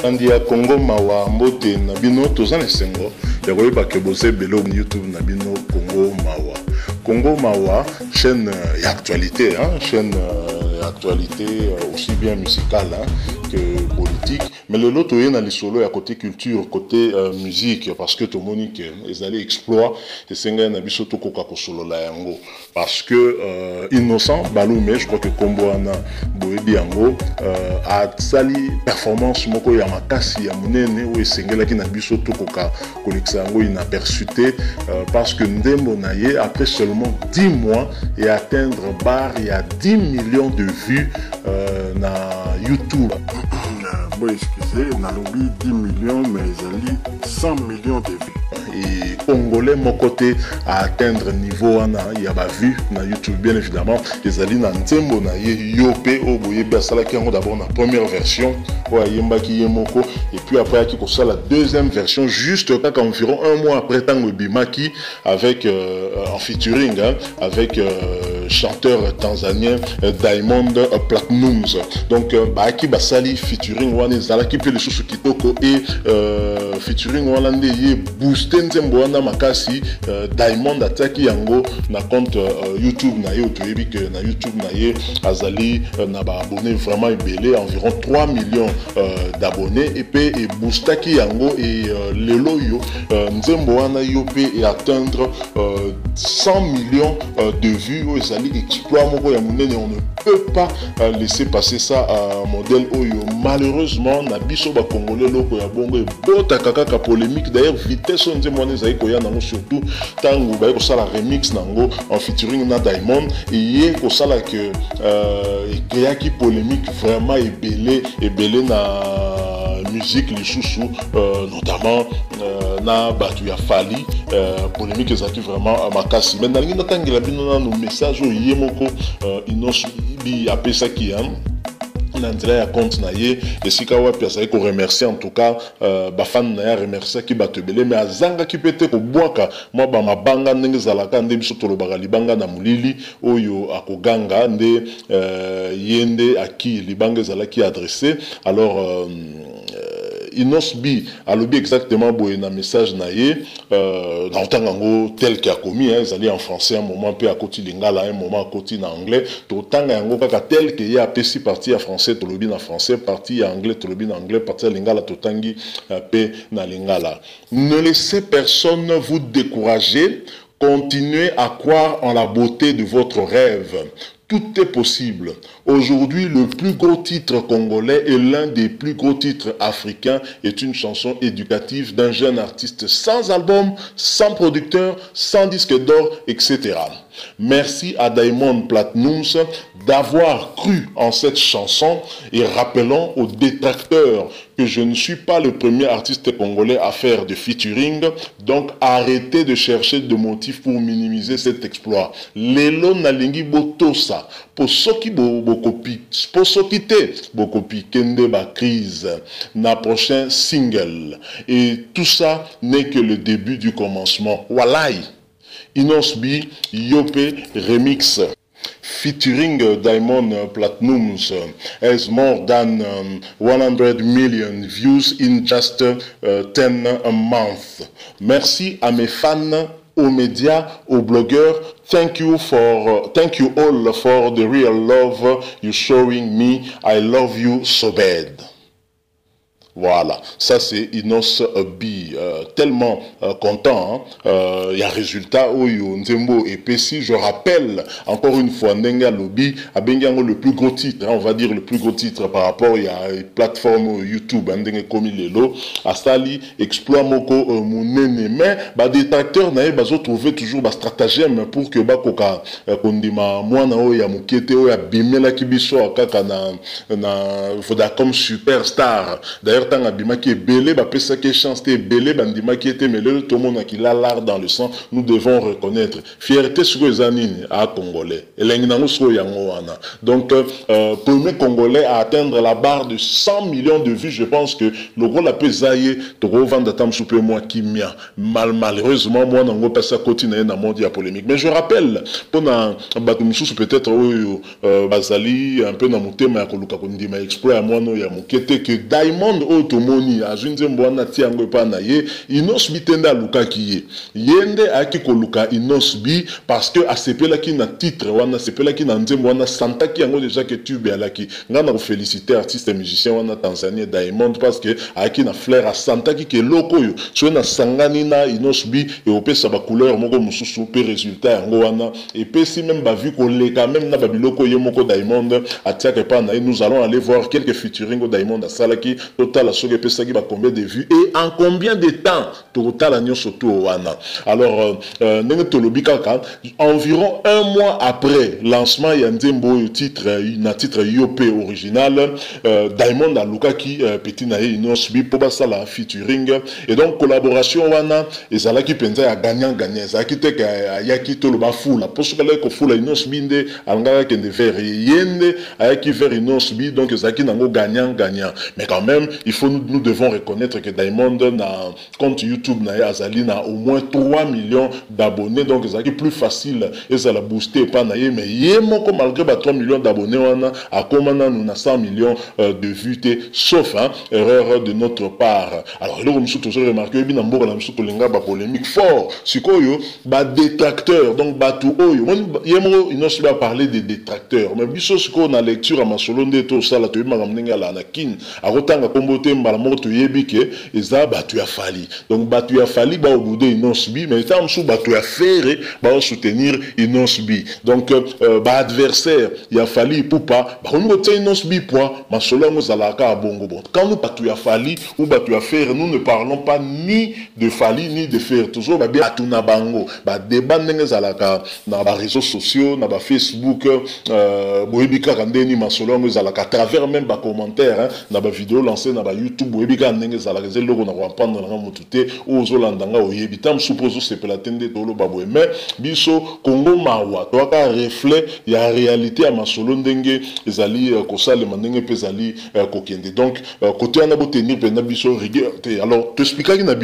Andia Congo mawa mbote na bino tozana sengo ya koyeba ke boze belo YouTube na bino Congo mawa. Congo mawa chaîne actualité chaîne actualité aussi bien musicale que politique, mais le lot est dans les solos à côté culture, côté musique, parce que tout le monde ils allaient exploit et c'est un abisso to koka solo la yango parce que innocent Balume, je crois que Combo ana boebi yango a sali performance moko ya makasi ya munene ou esengela ki na biso to koka kolekisa yango inaperçuté parce que ndembo na ye après seulement 10 mois et atteindre bar il y a 10 millions de vues na YouTube. Bon, excusez, on a lobby 10 millions, mais ils ont 100 millions de vues. Et Congolais, mon côté, à atteindre niveau, il y a ma vue, na YouTube, bien évidemment. Les alliés, na ntembo, na yopé, au boye, basala, qui ont d'abord la première version, yemba ki yemoko, et puis après, qui a la deuxième version, juste environ un mois après, Tango Bimaki, avec, en featuring, avec, chanteur tanzanien Diamond Platnumz. Donc, Baki Basali featuring Wane Zalaki pe le Chouchou Kitoko et featuring Walande ye boosté Nzembo Wana Makasi Diamond Ataki Yango na compte YouTube na ye otoyebi que na YouTube na ye Azali na ba abonné vraiment belé environ 3 millions d'abonnés et pe et boostaki Yango et lelo yo Nzembo Wana yo pe et atteindre 100 millions de vues exploit moko ya munene, on ne peut pas laisser passer ça à modèle Oyo. Malheureusement, na biso ba congolais loko ya bongo e bota kaka polémique d'ailleurs vitesse on nzembo ezai ko ya nango surtout tango ba ko sala remix nango en featuring na Diamond et ye ko sala que créa qui polémique vraiment ebele na musique les chouchous notamment na batu ya Fali polémique ezaki vraiment à makasi mais nalingi natangela bino na no message yemoko inos bi apesa ki na nzela ya compte na ye esika wapi azali ko remercier en tout cas ba fan na ya remercier ki batebele mais azanga ki pete ko bwaka mwa ba mabanga ndenge zalaka nde biso tolobaka libanga na mulili oyo akoganga nde yende aki libanga zalaki adressé alors Inosbi alobi exactement boye na message na ye dans tangango tel qu'il a commis ils allaient en français un moment peu à côté lingala un moment à côté en anglais to tanga yango kaka tel que ya pesi partie en français to lobi na français partie en anglais to lobi na anglais partie lingala to tangi pe na lingala. Ne laissez personne vous décourager, continuez à croire en la beauté de votre rêve. Tout est possible. Aujourd'hui, le plus gros titre congolais et l'un des plus gros titres africains est une chanson éducative d'un jeune artiste sans album, sans producteur, sans disque d'or, etc. Merci à Diamond Platnumz d'avoir cru en cette chanson et rappelons aux détracteurs que je ne suis pas le premier artiste congolais à faire de featuring, donc arrêtez de chercher de motifs pour minimiser cet exploit. Lelo nalingi botosa, posoki bokopi, posoki te bokopi kende ba crise, na prochain single. Et tout ça n'est que le début du commencement. Walai. Inosbi Yope Remix featuring Diamond Platnumz has more than 100 million views in just 10 months. Merci à mes fans, aux médias, aux blogueurs. Thank you all for the real love you showing me. I love you so bad. Voilà, ça c'est Inos Bi, tellement content, il y a résultat Oyo Nzembo et Pessi, je rappelle encore une fois Nenga Lobby, a Bengango le plus gros titre, on va dire le plus gros titre par rapport il y a une plateforme YouTube, Ndenge Komi Lelo, a Sali, exploit Moko Mounene, mais bah détracteurs n'avaient pas trouvé toujours bah stratagème pour que bah koka kondima mwana oya mukete oya bimela kibiso akaka na Vodacom superstar. D'ailleurs tanga bimaki belé ba pesa ke chance te belé bandimaki était mais le tout le monde qui l'a l'art dans le sang, nous devons reconnaître fierté sur les anines à congolais elengina so yango wana. Donc premier congolais à atteindre la barre de 100 millions de vues, je pense que le gros la pesaye to vendre tam soupe moi kimia malheureusement moi nango pesa continue na monde ya polémique. Mais je rappelle pona batumisusu peut-être bazali un peu na mutema ya koluka kondima exploit moi no ya mukete que Diamond biso tomoni azunzembo wana tiango pa na ye Inosbi tenda luka ki yende aki ko luka Inosbi parce que asepela ki na titre wana sepela ki na nzembo wana santa ki yango déjà que tube alaki ngana ko féliciter artiste et musicien wana Tanzanie Diamond parce que aki na flair a santa ki ke loko yo so na sangani na Inosbi et opesa ba couleur moko mususu pe résultat yango wana et pe si même ba vu ko leka même na ba biloko ye moko Diamond atiaka pa na nous allons aller voir quelques featuring au Diamond à Salaki total soge pesa ki ba combien de vues et en combien de temps total agnon surtout wana alors nenge tolobi kaka environ un mois après lancement ya nzembo titre Yope original Diamond a luka ki petit na Inosbi po ba sala featuring et donc collaboration wana ezalaki penza ya gagnant ezalaki te ka yaki toloba fula po soka ko fula Inosbi nde alanga ke de vers yende ayaki vers Inosbi donc ezalaki nango gagnant mais quand même il faut nous devons reconnaître que Diamond na compte YouTube na azali na au moins 3 millions d'abonnés donc ezalaki plus facile ezala booster pa na ye mais ye moko malgré ba 3 millions d'abonnés wana akomana nous na 100 millions de vues sauf erreur de notre part alors le monsieur toujours remarqué bien mboka na monsieur tolenga ba polémique fort sikoyo ba détracteur donc ba tout oyo yemo Inosbi va parler des détracteurs mais biso siko na lecture à masolo ndeto sala to makamnenga la na kin akotanga kombote mbala moko to yebike eza batu ya fali donc batu ya fali ba obude Inosbi mais tant msou batu ya fere ba soutenir Inosbi donc ba adversaire ya fali poupa ba on tient Inosbi point masolo ngo zalaka bongo bon quand nous batu ya fali ou batu ya fere nous ne parlons pas ni de fali ni de fere toujours ba bien atuna bango ba débat ndenge zalaka na ba réseaux sociaux na ba Facebook boyebika kandeni masolo ngo zalaka à travers même ba commentaire na ba vidéo lancée na ba YouTube boyebika ndenge zalaka zeloko na ko prendre na motute o zolandanga oyebi tam suppose c'est la tende tolo babwe mais biso Congo mawa to ka reflet ya réalité à masolo ndenge ezali ko sale mandenge pezali ko kende donc côté na botenir pena biso rigueur alors te expliquer na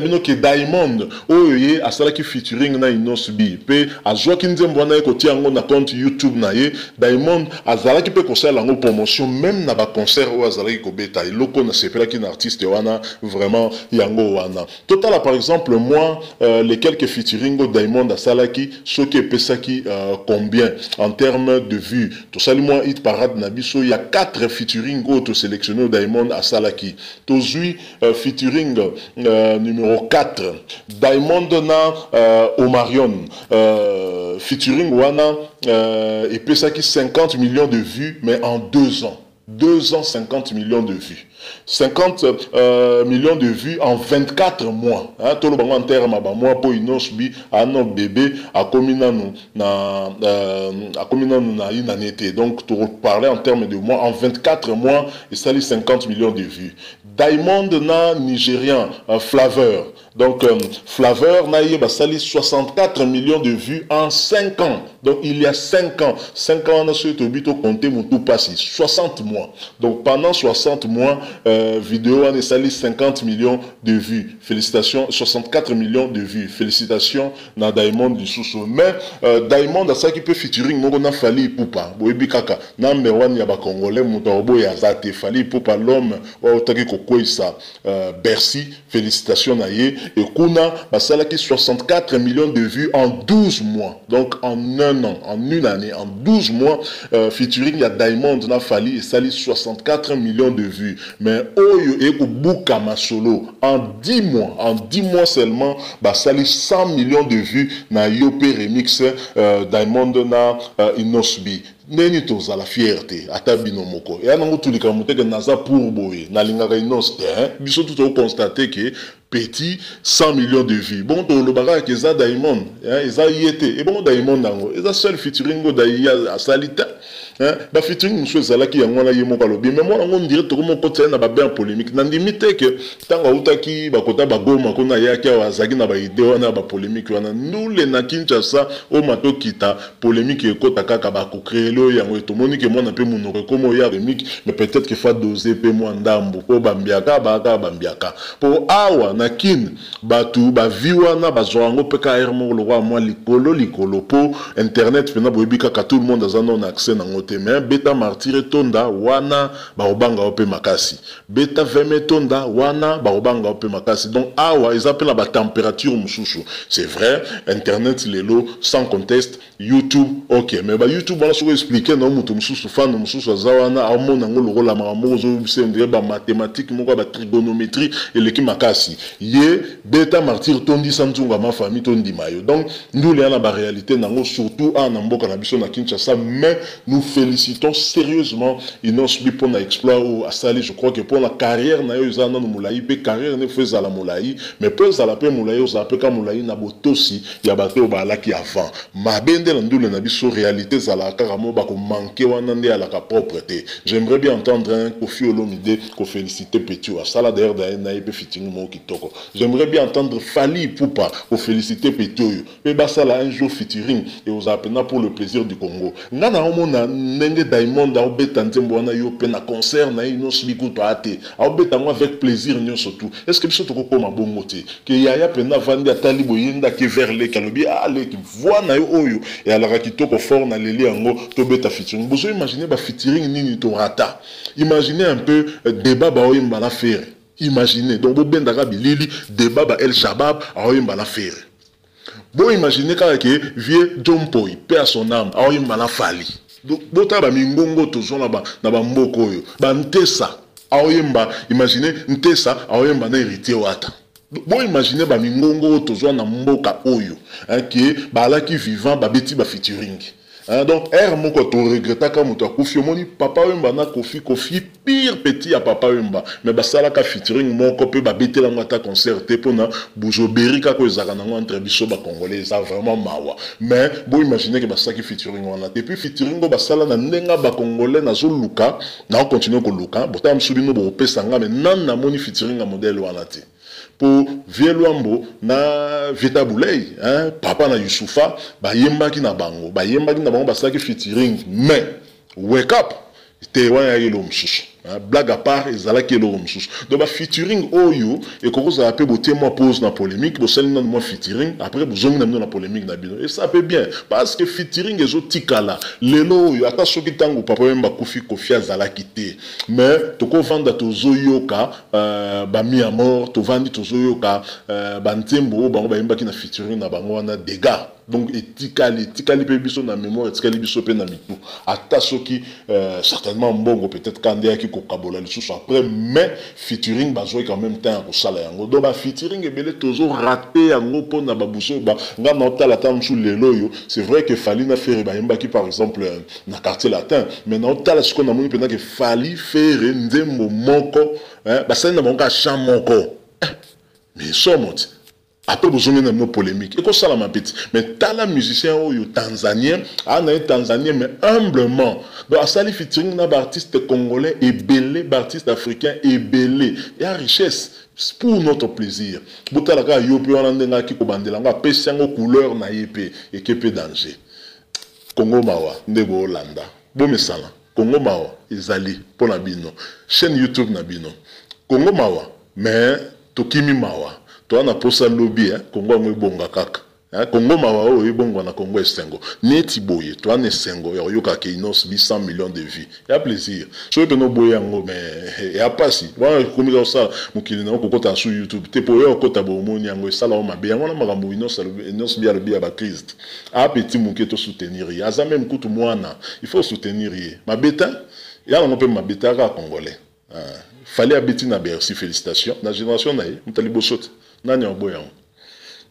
bino que Diamond oye asala ki featuring na Inosbi pe azwa ki nzembo na ko tiango na compte YouTube na ye Diamond azala ki pe ko sala ngo promotion même na ba concert o azala ki ko beta iloko na sepela ki na artiste wana vraiment yango wana total par exemple moi les quelques featuring au Diamond asala ki soki pesaki combien en termes de vues to sali moi hit parade na biso il y a 4 featuring auto sélectionné au Diamond asala ki tozui featuring numéro 4 Diamond na Omarion featuring wana et pesaki 50 millions de vues mais en 2 ans 50 millions de vues 50 millions de vues en 24 mois hein, tout le monde en terme à moi pour Inosbi à nos bébés à Kominanu na une année donc tu parler en termes de mois en 24 mois et ça les 50 millions de vues Diamond na Nigérian Flavor donc Flavor na yeba sali 64 millions de vues en 5 ans donc il y a 5 ans on a sur Tobito compté mon tout passé 60 mois donc pendant 60 mois vidéo on est sali 50 millions de vues félicitations 64 millions de vues félicitations na Diamond du sous mais Diamond a ça qui peut featuring moko na Fally Ipupa boyebi kaka number 1 ya ba congolais mutobo ya zate Fally Ipupa l'homme wa otaki kokwisa Bercy félicitations na ye et kuna basala qui 64 millions de vues en 12 mois donc en un an en une année en 12 mois featuring ya Diamond na Fally et sali 64 millions de vues mais oyo eko buka masolo en 10 mois seulement basali 100 millions de vues na Yope remix Diamond na Inosbi neni toza la fierté ata bino moko ya nango tulika muteke naza pour boye na lingaka Inosbi biso tout au constater que petit 100 millions de vues bon to le bagage que za Diamond eza yete et bon Diamond nango eza seul featuring go da salita ba featuring monsieur zalaki yango na yemo kalobi mais moi on dirait to mon côté na ba bien polémique na limite que tanga utaki ba kota ba goma kona yaki azaki na ba idée na ba polémique wana nous les na Kinshasa o mato kita polémique ekota kaka ba ko créer lo yango to moni que moi na pe munoko comme ya remix mais peut-être que fa doser pe moi ndambo po bambiaka po awa na kin batu ba viwana ba zongo PKR mo lo wa moi likolo po internet pena boyebika ka tout le monde azana accès na ngote te mais beta martyr tonda wana barobanga ope makasi beta veme tonda wana barobanga ope makasi donc awa ils appellent la température mususu c'est vrai internet lelo sans conteste YouTube ok mais ba YouTube on a souvent expliqué non mutu mususu fan mususu azawana amona ngolo la makambo zo bisende ba mathématiques moko ba trigonométrie et l'équipe makasi ye beta martyr tondi santunga ma famille tondi mayo donc nous les na ba réalité nango surtout en mboka na biso na Kinshasa mais nous félicitons sérieusement Inosbi pour na exploit ou asali je crois que pour la carrière na yo izana no mulai pe carrière ne faisait la mulai mais peu za la pe mulai o za pe ka mulai na botosi ya bato ba la ki avant mabende la ndule na biso réalité za la karamo ba ko manquer wana ndé à la propreté j'aimerais bien entendre un Kofi Olomide ko féliciter Petu asala d'ailleurs na ipe fitting mo kitoko j'aimerais bien entendre Fally Ipupa ko féliciter Petu pe basala un jour featuring et aux appena pour le plaisir du Congo ngana omona ndenge Diamond a obeta nzembo wana yo pe na concert na Inosbi kuto ate a obeta ngo avec plaisir nyo surtout est-ce que biso toko koma bongo te ke yaya pena vandi atali boyenda ke vers le kalobi ale ki voix na yo oyo et ala kitoko fort na leli yango to beta featuring bozo imaginer ba featuring nini to rata imaginez un peu débat ba oyimba la faire imaginez donc bo bendaka bilili débat ba El Shabab a oyimba la faire bon imaginez que vieux John Poi paix à son âme a oyimba la Fally bota ba mingongo tozo na ba mboko oyo ba ntesa a oyimba imaginez ntesa a oyimba na héritier wata bon imaginez ba mingongo tozo na mboka oyo qui ba la qui vivant ba beti ba featuring donc moko to regretta ka moto akufi omoni papa wemba na kofi pire petit à papa wemba mais basala ka featuring moko pe ba betela ngata concert te pona bujoberi ka ko ezaka na entre biso ba congolais ça vraiment mawa mais bon imaginez que basaki featuring wana et puis featuring go basala na ndenga ba congolais na zo luka na continuer ko luka botam subino bo pesa nga mais nan na moni featuring a modèle wana te pour Vieluambo na Vita Boulay papa na Youssoufa ba yembaki na bango basaki featuring mais wake up te wana yelo msusu blague à part ezalaki yelo msusu donc ba featuring oyo et koko za pe boté moi pose na polémique bo sel na moi featuring après bozongi na na polémique na bino et ça peut bien parce que featuring ezo tikala lelo oyo ata soki tango papa yemba kufi kofia zalaki te mais toko vanda tozo yoka ba mi à mort to vandi tozo yoka ba ntembo bango ba yembaki na featuring na bango wana dégâts donc etikali pe biso na mémoire etikali biso pe na mitu ata soki certainement mbongo peut-être kandé ki ko kabola lisusu après mais featuring bazoi quand même temps ko sala yango donc ba featuring ebele tozo raté yango pona babuso ba nga na otala tam sous lelo yo c'est vrai que Fally na faire ba yembaki par exemple na quartier latin mais na otala ce qu'on a moni pena que Fally faire nzembo moko ba sala na bonga chant moko mais somoti après vous avez une polémique et que ça la petit mais t'as la musicien ou tanzanien tanzanien mais humblement donc Sali featuring na artiste congolais et belé artiste africain et belé et à richesse pour notre plaisir botala ka yo pe wana ndenga ki ko bandela nga pesa ngo couleur na yep et que peu danger Congo mawa ndebo Hollanda bo mesala Congo mawa ezali pour na bino chaîne YouTube na bino Congo mawa mais tokimi mawa toi na posa lobby Congo ngwe bonga kaka Congo mawa o bongo na Congo esengo neti boye toi na esengo ya yoka ke Inosbi 100 millions de vies ya plaisir so pe no boye ngo mais ya pasi wa komi ka ça mukili na kokota sur YouTube te po yo kota bo moni ngo sala o mabe ngo na makambo Inosbi ya lobi ya ba Christ a petit muketo soutenir ya za même kutu mwana il faut soutenir ye mabeta ya ngo pe mabeta ka congolais Fallait habiter na Bercy félicitations na génération na ye mutalibo sote nani oboya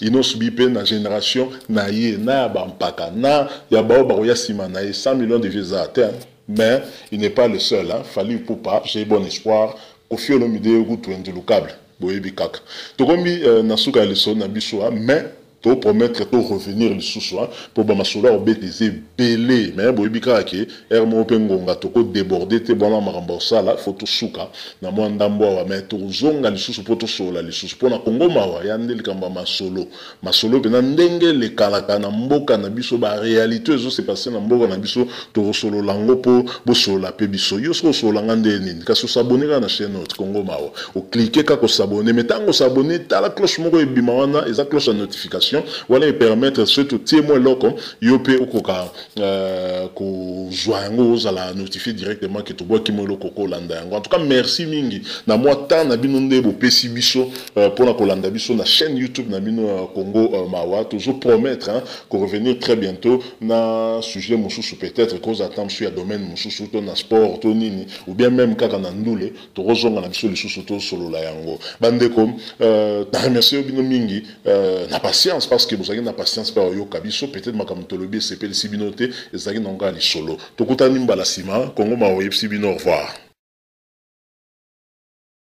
Inosbi pe na génération na ye na ba mpaka na ya ba ba ya sima na ye 100 millions de vies à terre mais il n'est pas le seul Fally Ipupa j'ai bon espoir Kofi Olomide ku twende lukable boyebi kaka tokombi na suka leso na biso mais to promettre to revenir le sous-soir pour ba masolo obeteze belé mais boyebi kaka ke mo pe ngonga to ko déborder te bona makambo sala photo suka na mo ndambo wa mais to zonga le sous poto sola le sous pona Congo mawa ya ndeli kamba masolo pe na ndenge le kalaka na mboka na biso ba réalité zo se passer na mboka na biso to solo lango po bo sola pe biso yo so sola ngande nini ka so s'abonner na chaîne notre Congo mawa o cliquer ka ko s'abonner mais tango s'abonner ta la cloche moko ebima wana eza cloche de notification notification voilà et permettre surtout témoin loko yope okoka ko joango za la notifier directement que to bois ki mo loko ko landa yango. En tout cas merci mingi na moi tant na bino ndebo pesi biso pour na kolanda biso na chaîne YouTube na bino Congo Mawa toujours promettre hein qu'on revenir très bientôt na sujet mususu peut-être cause attend sur domaine mususu to na sport to nini ou bien même kaka na ndule to rozonga na biso lisusu to solo la yango bandeko na remercier bino mingi na patience parce que vous avez na patience par yo kabiso peut-être makamto tolobi c'est pel sibinote ezaki nonga li solo tokutani mbala sima Congo Mawa bino au revoir.